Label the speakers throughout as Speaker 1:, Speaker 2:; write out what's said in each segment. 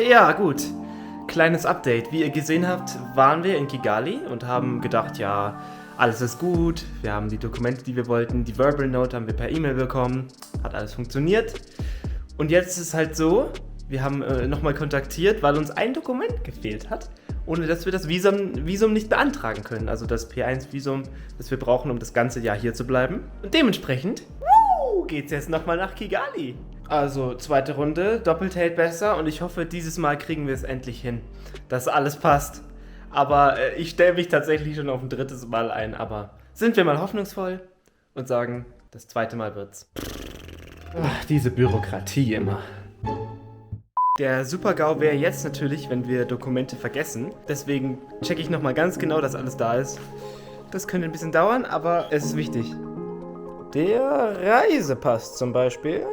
Speaker 1: Ja, gut. Kleines Update. Wie ihr gesehen habt, waren wir in Kigali und haben gedacht, ja, alles ist gut. Wir haben die Dokumente, die wir wollten. Die Verbal Note haben wir per E-Mail bekommen. Hat alles funktioniert. Und jetzt ist es halt so, wir haben nochmal kontaktiert, weil uns ein Dokument gefehlt hat, ohne dass wir das Visum nicht beantragen können. Also das P1-Visum, das wir brauchen, um das ganze Jahr hier zu bleiben. Und dementsprechend geht's jetzt nochmal nach Kigali. Also zweite Runde, doppelt hält besser und ich hoffe, dieses Mal kriegen wir es endlich hin, dass alles passt. Aber ich stelle mich tatsächlich schon auf ein drittes Mal ein, aber sind wir mal hoffnungsvoll und sagen, das zweite Mal wird's. Ach, diese Bürokratie immer. Der Super-GAU wäre jetzt natürlich, wenn wir Dokumente vergessen. Deswegen checke ich nochmal ganz genau, dass alles da ist. Das könnte ein bisschen dauern, aber es ist wichtig. Der Reisepass zum Beispiel.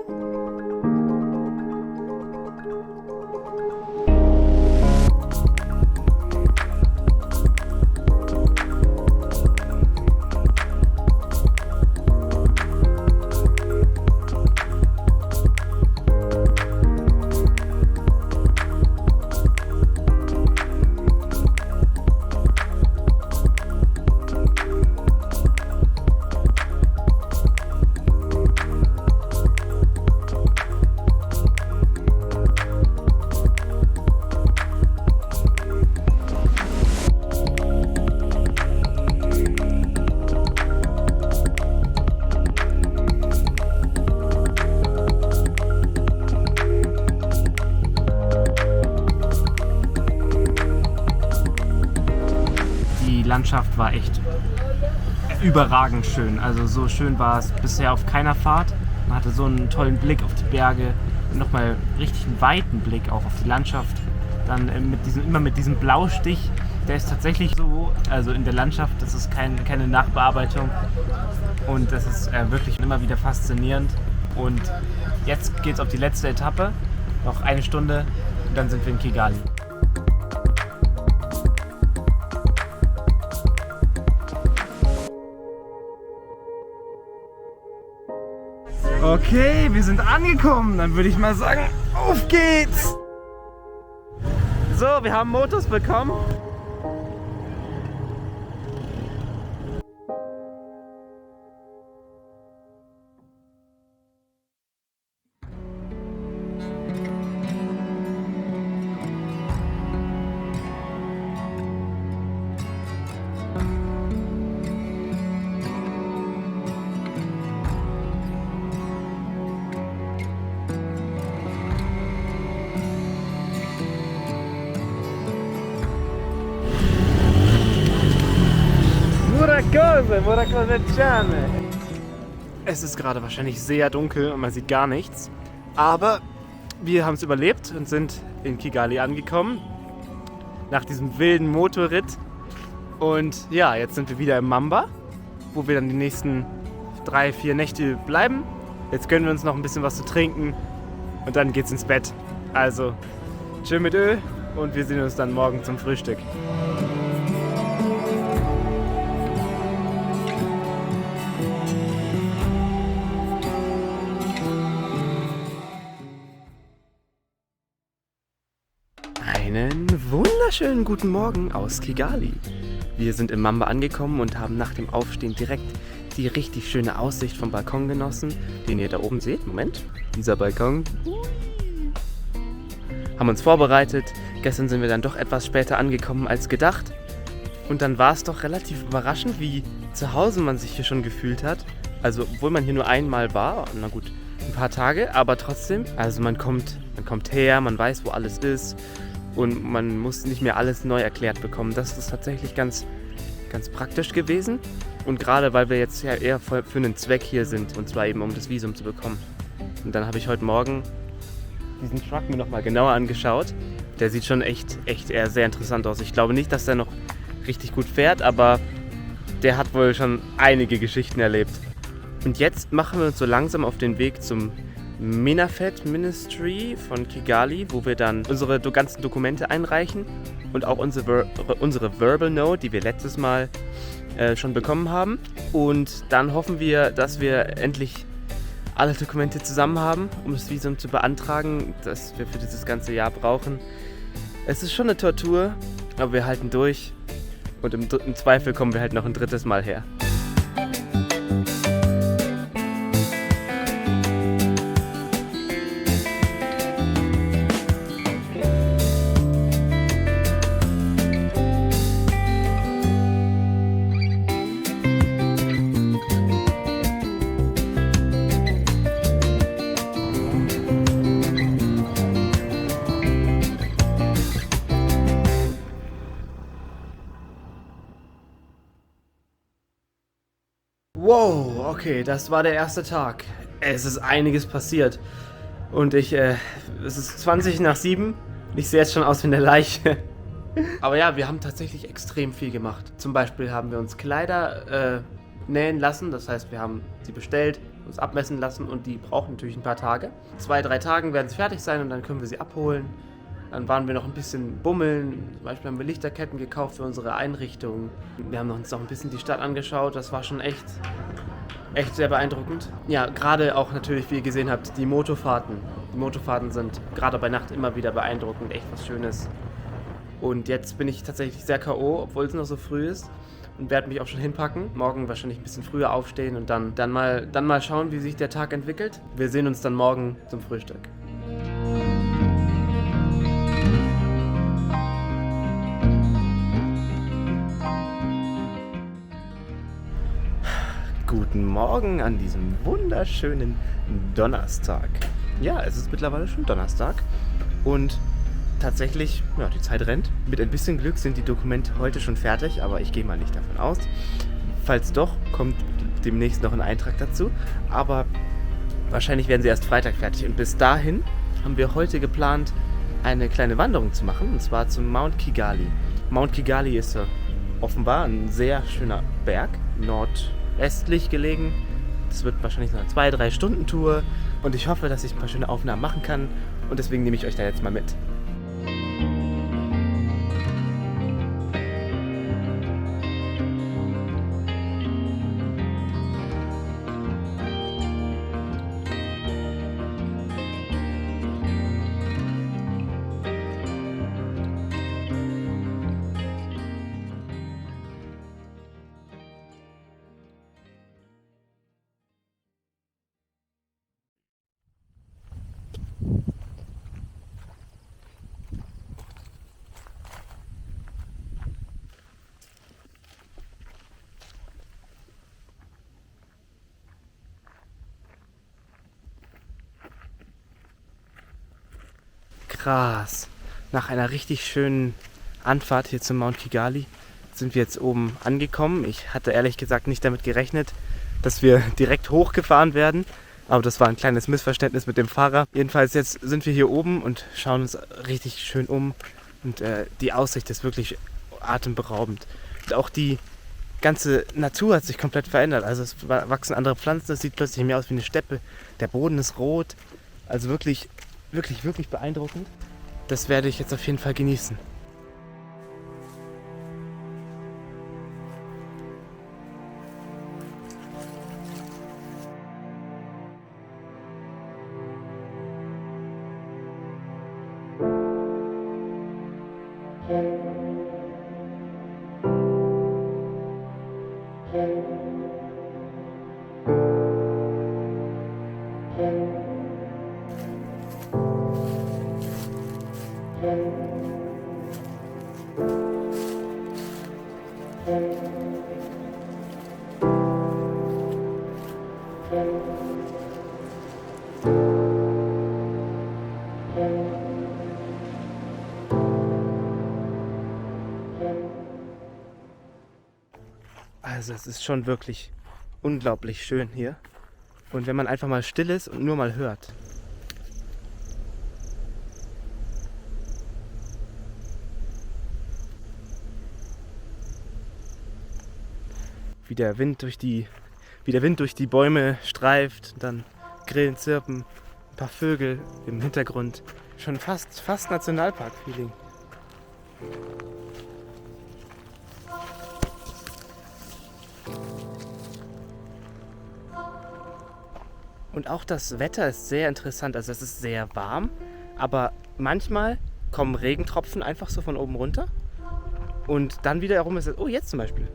Speaker 1: Die Landschaft war echt überragend schön. Also so schön war es bisher auf keiner Fahrt. Man hatte so einen tollen Blick auf die Berge und nochmal richtig einen weiten Blick auch auf die Landschaft. Dann immer mit diesem Blaustich, der ist tatsächlich so, also in der Landschaft, das ist keine Nachbearbeitung und das ist wirklich immer wieder faszinierend. Und jetzt geht's auf die letzte Etappe, noch eine Stunde und dann sind wir in Kigali. Okay, wir sind angekommen. Dann würde ich mal sagen, auf geht's! So, wir haben Motos bekommen. Murakozeciane. Es ist gerade wahrscheinlich sehr dunkel und man sieht gar nichts. Aber wir haben es überlebt und sind in Kigali angekommen. Nach diesem wilden Motorritt. Und ja, jetzt sind wir wieder im Mamba, wo wir dann die nächsten 3-4 Nächte bleiben. Jetzt gönnen wir uns noch ein bisschen was zu trinken und dann geht's ins Bett. Also, tschö mit Öl und wir sehen uns dann morgen zum Frühstück. Einen wunderschönen guten Morgen aus Kigali. Wir sind im Mamba angekommen und haben nach dem Aufstehen direkt die richtig schöne Aussicht vom Balkon genossen, den ihr da oben seht. Moment, dieser Balkon. Haben uns vorbereitet. Gestern sind wir dann doch etwas später angekommen als gedacht. Und dann war es doch relativ überraschend, wie zu Hause man sich hier schon gefühlt hat. Also, obwohl man hier nur einmal war, na gut, ein paar Tage, aber trotzdem. Also man kommt her, man weiß, wo alles ist. Und man muss nicht mehr alles neu erklärt bekommen. Das ist tatsächlich ganz praktisch gewesen. Und gerade weil wir jetzt ja eher für einen Zweck hier sind, und zwar eben um das Visum zu bekommen. Und dann habe ich heute Morgen diesen Truck mir nochmal genauer angeschaut. Der sieht schon echt eher sehr interessant aus. Ich glaube nicht, dass der noch richtig gut fährt, aber der hat wohl schon einige Geschichten erlebt. Und jetzt machen wir uns so langsam auf den Weg zum Minafet Ministry von Kigali, wo wir dann unsere ganzen Dokumente einreichen und auch unsere Verbal Note, die wir letztes Mal schon bekommen haben. Und dann hoffen wir, dass wir endlich alle Dokumente zusammen haben, um das Visum zu beantragen, das wir für dieses ganze Jahr brauchen. Es ist schon eine Tortur, aber wir halten durch und im Zweifel kommen wir halt noch ein drittes Mal her. Wow, okay, das war der erste Tag. Es ist einiges passiert. Und es ist 20 nach 7 und ich sehe jetzt schon aus wie eine Leiche. Aber ja, wir haben tatsächlich extrem viel gemacht. Zum Beispiel haben wir uns Kleider nähen lassen. Das heißt, wir haben sie bestellt, uns abmessen lassen und die brauchen natürlich ein paar Tage. 2, 3 Tagen werden sie fertig sein und dann können wir sie abholen. Dann waren wir noch ein bisschen bummeln. Zum Beispiel haben wir Lichterketten gekauft für unsere Einrichtung. Wir haben uns noch ein bisschen die Stadt angeschaut. Das war schon echt sehr beeindruckend. Ja, gerade auch natürlich, wie ihr gesehen habt, die Motorfahrten. Die Motorfahrten sind gerade bei Nacht immer wieder beeindruckend. Echt was Schönes. Und jetzt bin ich tatsächlich sehr K.O., obwohl es noch so früh ist. Und werde mich auch schon hinpacken. Morgen wahrscheinlich ein bisschen früher aufstehen und dann mal schauen, wie sich der Tag entwickelt. Wir sehen uns dann morgen zum Frühstück. Guten Morgen an diesem wunderschönen Donnerstag. Ja, es ist mittlerweile schon Donnerstag und tatsächlich, ja, die Zeit rennt. Mit ein bisschen Glück sind die Dokumente heute schon fertig, aber ich gehe mal nicht davon aus. Falls doch, kommt demnächst noch ein Eintrag dazu, aber wahrscheinlich werden sie erst Freitag fertig. Und bis dahin haben wir heute geplant, eine kleine Wanderung zu machen, und zwar zum Mount Kigali. Mount Kigali ist offenbar ein sehr schöner Berg, nordwestlich gelegen. Das wird wahrscheinlich so eine 2-3 Stunden Tour und ich hoffe, dass ich ein paar schöne Aufnahmen machen kann und deswegen nehme ich euch da jetzt mal mit. Krass. Nach einer richtig schönen Anfahrt hier zum Mount Kigali sind wir jetzt oben angekommen. Ich hatte ehrlich gesagt nicht damit gerechnet, dass wir direkt hochgefahren werden. Aber das war ein kleines Missverständnis mit dem Fahrer. Jedenfalls jetzt sind wir hier oben und schauen uns richtig schön um. Und die Aussicht ist wirklich atemberaubend. Und auch die ganze Natur hat sich komplett verändert. Also es wachsen andere Pflanzen, es sieht plötzlich mehr aus wie eine Steppe. Der Boden ist rot. Also wirklich beeindruckend. Das werde ich jetzt auf jeden Fall genießen. Also es ist schon wirklich unglaublich schön hier. Und wenn man einfach mal still ist und nur mal hört. Wie der Wind durch die Bäume streift, und dann Grillen zirpen, ein paar Vögel im Hintergrund. Schon fast Nationalpark-Feeling. Und auch das Wetter ist sehr interessant. Also es ist sehr warm, aber manchmal kommen Regentropfen einfach so von oben runter. Und dann wiederum ist es, oh jetzt zum Beispiel,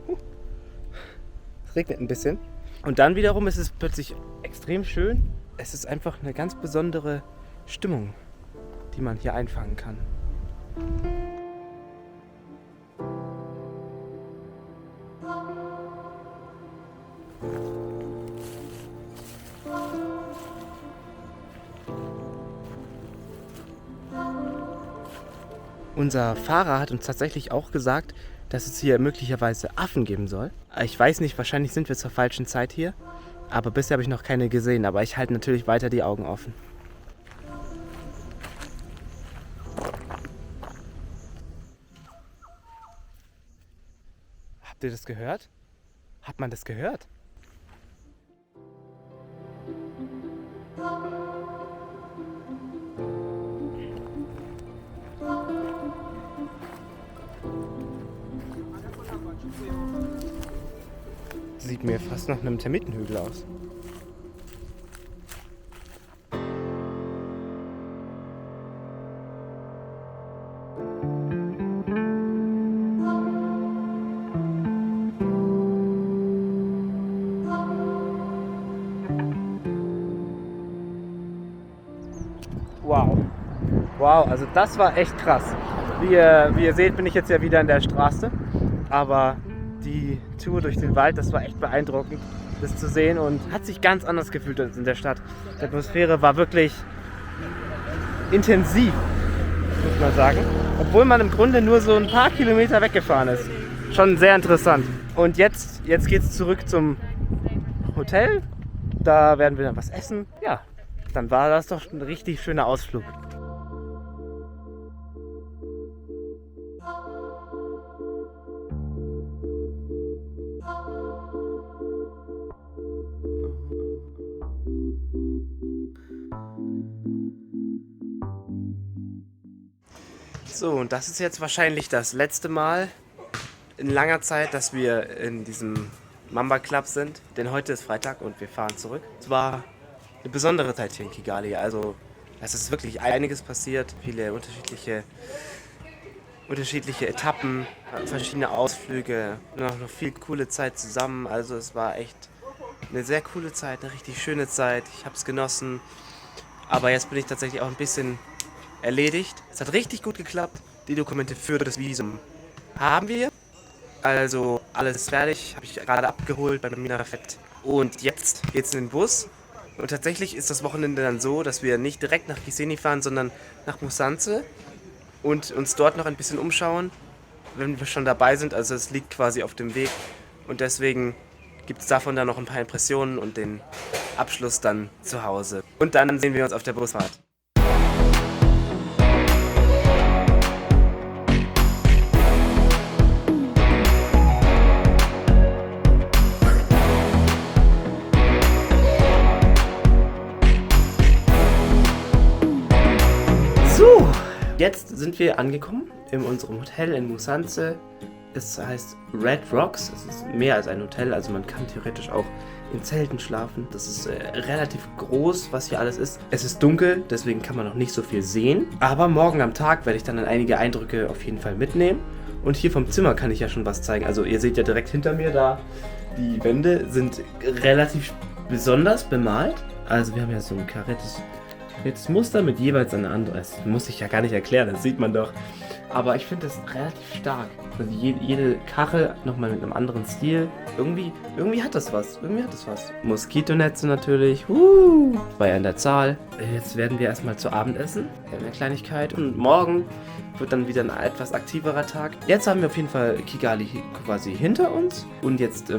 Speaker 1: es regnet ein bisschen. Und dann wiederum ist es plötzlich extrem schön. Es ist einfach eine ganz besondere Stimmung, die man hier einfangen kann. Unser Fahrer hat uns tatsächlich auch gesagt, dass es hier möglicherweise Affen geben soll. Ich weiß nicht, wahrscheinlich sind wir zur falschen Zeit hier. Aber bisher habe ich noch keine gesehen. Aber ich halte natürlich weiter die Augen offen. Habt ihr das gehört? Hat man das gehört? Sieht mir fast nach einem Termitenhügel aus. Wow. Wow, also das war echt krass. Wie ihr seht, bin ich jetzt ja wieder in der Straße. Aber die Tour durch den Wald, das war echt beeindruckend, das zu sehen und hat sich ganz anders gefühlt als in der Stadt. Die Atmosphäre war wirklich intensiv, muss man sagen. Obwohl man im Grunde nur so ein paar Kilometer weggefahren ist. Schon sehr interessant. Und jetzt geht es zurück zum Hotel. Da werden wir dann was essen. Ja, dann war das doch ein richtig schöner Ausflug. So, und das ist jetzt wahrscheinlich das letzte Mal in langer Zeit, dass wir in diesem Mamba Club sind. Denn heute ist Freitag und wir fahren zurück. Es war eine besondere Zeit hier in Kigali. Also es ist wirklich einiges passiert. Viele unterschiedliche Etappen, verschiedene Ausflüge, noch viel coole Zeit zusammen. Also es war echt eine sehr coole Zeit, eine richtig schöne Zeit. Ich habe es genossen. Aber jetzt bin ich tatsächlich auch ein bisschen erledigt. Es hat richtig gut geklappt. Die Dokumente für das Visum haben wir. Also alles fertig, habe ich gerade abgeholt bei Minarafett. Und jetzt geht's in den Bus. Und tatsächlich ist das Wochenende dann so, dass wir nicht direkt nach Gisenyi fahren, sondern nach Musanze und uns dort noch ein bisschen umschauen, wenn wir schon dabei sind. Also es liegt quasi auf dem Weg. Und deswegen gibt es davon dann noch ein paar Impressionen und den Abschluss dann zu Hause. Und dann sehen wir uns auf der Busfahrt. So, jetzt sind wir angekommen in unserem Hotel in Musanze. Es heißt Red Rocks. Es ist mehr als ein Hotel, also man kann theoretisch auch in Zelten schlafen. Das ist relativ groß, was hier alles ist. Es ist dunkel, deswegen kann man noch nicht so viel sehen. Aber morgen am Tag werde ich dann einige Eindrücke auf jeden Fall mitnehmen. Und hier vom Zimmer kann ich ja schon was zeigen. Also ihr seht ja direkt hinter mir da, die Wände sind relativ besonders bemalt. Also wir haben ja so ein kariertes Muster mit jeweils einer anderen. Das muss ich ja gar nicht erklären, das sieht man doch. Aber ich finde das relativ stark. Also jede Kachel nochmal mit einem anderen Stil. Irgendwie hat das was. Moskitonetze natürlich. War ja in der Zahl. Jetzt werden wir erstmal zu Abend essen. Eine Kleinigkeit. Und morgen wird dann wieder ein etwas aktiverer Tag. Jetzt haben wir auf jeden Fall Kigali quasi hinter uns. Und jetzt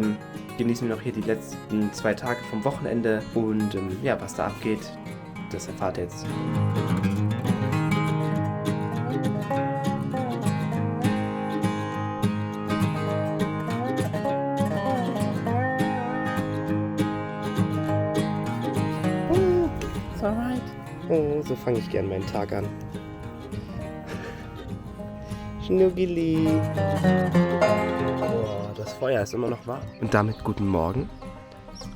Speaker 1: genießen wir noch hier die letzten 2 Tage vom Wochenende. Und ja, was da abgeht, das erfahrt ihr jetzt. It's alright. Oh, so fange ich gern meinen Tag an. Schnuggeli. Oh, das Feuer ist immer noch warm. Und damit guten Morgen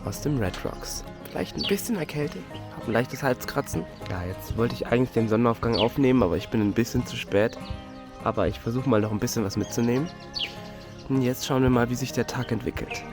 Speaker 1: aus dem Red Rocks Club.
Speaker 2: vielleicht ein bisschen erkältet. Habe ein leichtes Halskratzen. Ja, jetzt wollte ich eigentlich den Sonnenaufgang aufnehmen, aber ich bin ein bisschen zu spät. Aber ich versuche mal noch ein bisschen was mitzunehmen. Und jetzt schauen wir mal, wie sich der Tag entwickelt.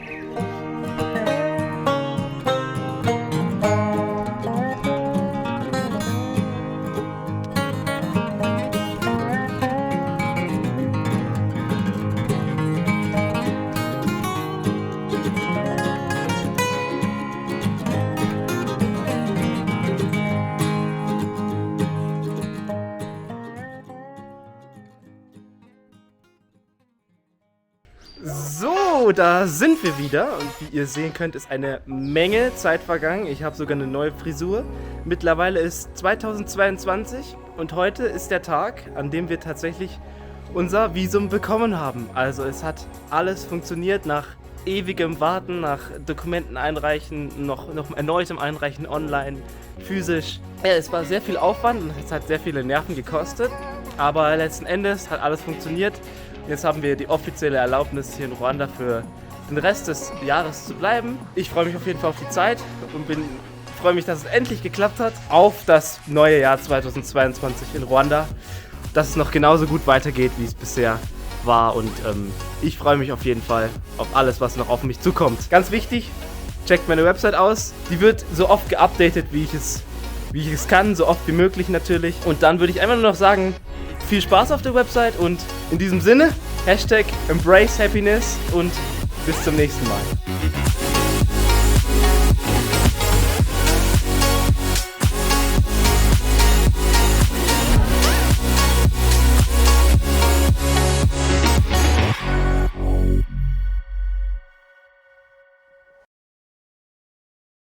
Speaker 1: So, da sind wir wieder und wie ihr sehen könnt, ist eine Menge Zeit vergangen. Ich habe sogar eine neue Frisur. Mittlerweile ist 2022 und heute ist der Tag, an dem wir tatsächlich unser Visum bekommen haben. Also es hat alles funktioniert nach ewigem Warten, nach Dokumenten einreichen, noch erneutem Einreichen online, physisch. Ja, es war sehr viel Aufwand und es hat sehr viele Nerven gekostet, aber letzten Endes hat alles funktioniert. Jetzt haben wir die offizielle Erlaubnis hier in Ruanda für den Rest des Jahres zu bleiben. Ich freue mich auf jeden Fall auf die Zeit und freue mich, dass es endlich geklappt hat, auf das neue Jahr 2022 in Ruanda. Dass es noch genauso gut weitergeht, wie es bisher war und ich freue mich auf jeden Fall auf alles, was noch auf mich zukommt. Ganz wichtig, checkt meine Website aus. Die wird so oft geupdatet, wie ich es kann, so oft wie möglich natürlich. Und dann würde ich einfach nur noch sagen, viel Spaß auf der Website und in diesem Sinne, #EmbraceHappiness und bis zum nächsten Mal.